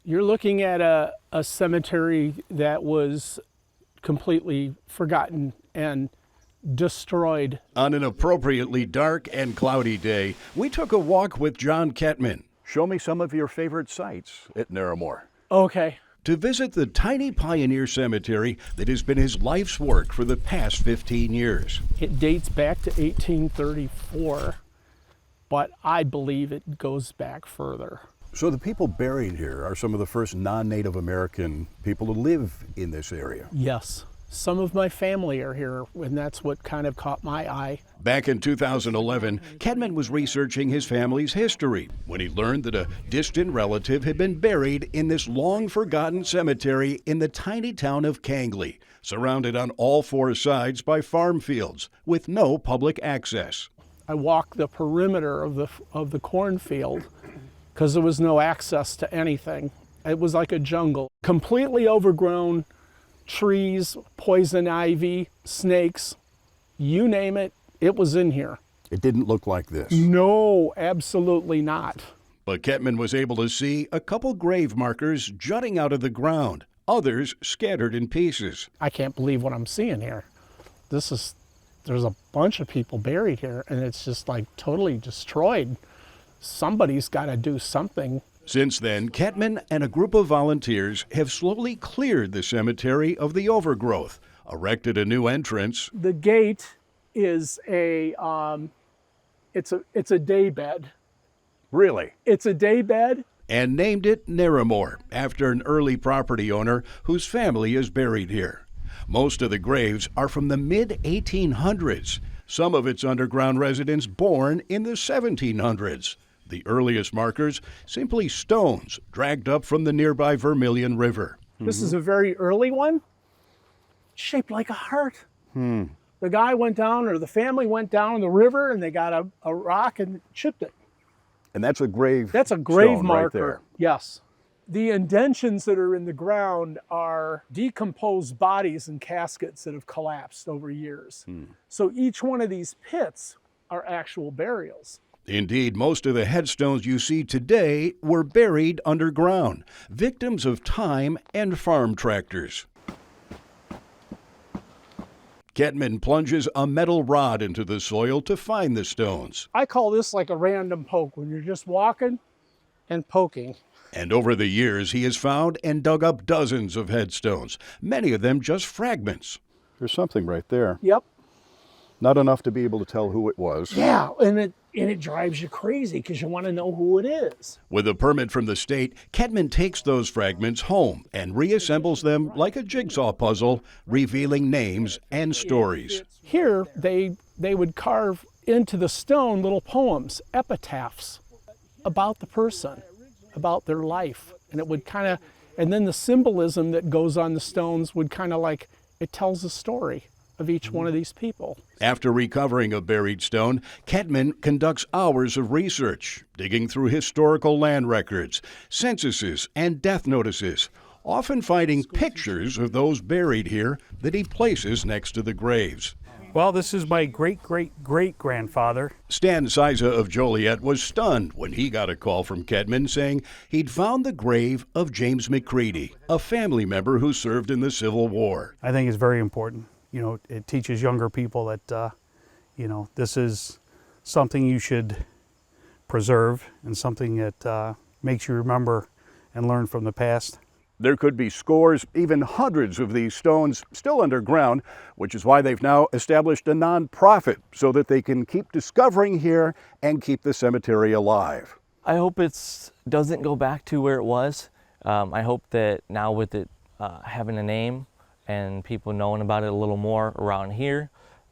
You're looking at a cemetery that was completely forgotten and destroyed. On an appropriately dark and cloudy day, we took a walk with John Kettman. Show me some of your favorite sites at Narramore. Okay. To visit the tiny pioneer cemetery that has been his life's work for the past 15 years. It dates back to 1834, but I believe it goes back further. So the people buried here are some of the first non-Native American people to live in this area. Yes. Some of my family are here, and that's what kind of caught my eye. Back in 2011, Kettman was researching his family's history when he learned that a distant relative had been buried in this long-forgotten cemetery in the tiny town of Kangley, surrounded on all four sides by farm fields with no public access. I walked the perimeter of the cornfield because there was no access to anything. It was like a jungle, completely overgrown. Trees, poison ivy, snakes, you name it, it was in here. It didn't look like this. No, absolutely not. But Kettman was able to see a couple grave markers jutting out of the ground, others scattered in pieces. I can't believe what I'm seeing here. There's a bunch of people buried here, and it's just like totally destroyed. Somebody's got to do something. Since then, Kettman and a group of volunteers have slowly cleared the cemetery of the overgrowth, erected a new entrance. The gate is it's a day bed. Really? It's a day bed. And named it Narramore, after an early property owner whose family is buried here. Most of the graves are from the mid-1800s, some of its underground residents born in the 1700s. The earliest markers, simply stones dragged up from the nearby Vermilion River. This is a very early one, shaped like a heart. The guy went down, or the family went down the river, and they got a rock and chipped it. And that's a grave. That's a grave stone marker. right there. Yes. The indentions that are in the ground are decomposed bodies and caskets that have collapsed over years. So each one of these pits are actual burials. Indeed, most of the headstones you see today were buried underground, victims of time and farm tractors. Kettman plunges a metal rod into the soil to find the stones. I call this like a random poke, when you're just walking and poking. And over the years, he has found and dug up dozens of headstones, many of them just fragments. There's something right there. Yep. Not enough to be able to tell who it was. Yeah, and it drives you crazy because you want to know who it is. With a permit from the state, Kettman takes those fragments home and reassembles them like a jigsaw puzzle, revealing names and stories. Here, they would carve into the stone little poems, epitaphs about the person, about their life. And it would kind of, and then the symbolism that goes on the stones would kind of like, it tells a story of each one of these people. After recovering a buried stone, Kettman conducts hours of research, digging through historical land records, censuses, and death notices, often finding pictures of those buried here that he places next to the graves. Well, this is my great-great-great-grandfather. Stan Siza of Joliet was stunned when he got a call from Kettman saying he'd found the grave of James McCready, a family member who served in the Civil War. I think it's very important. You know, it teaches younger people that, this is something you should preserve and something that makes you remember and learn from the past. There could be scores, even hundreds of these stones still underground, which is why they've now established a nonprofit so that they can keep discovering here and keep the cemetery alive. I hope it doesn't go back to where it was. I hope that now with it having a name and people knowing about it a little more around here,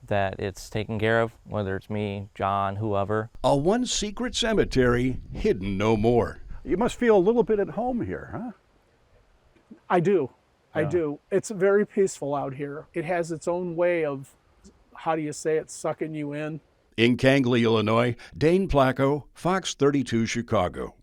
that it's taken care of, whether it's me, John, whoever. A one secret cemetery hidden no more. You must feel a little bit at home here, huh? I do. I do. It's very peaceful out here. It has its own way of, how do you say it, sucking you in. In Kangley, Illinois, Dane Placco, Fox 32 Chicago.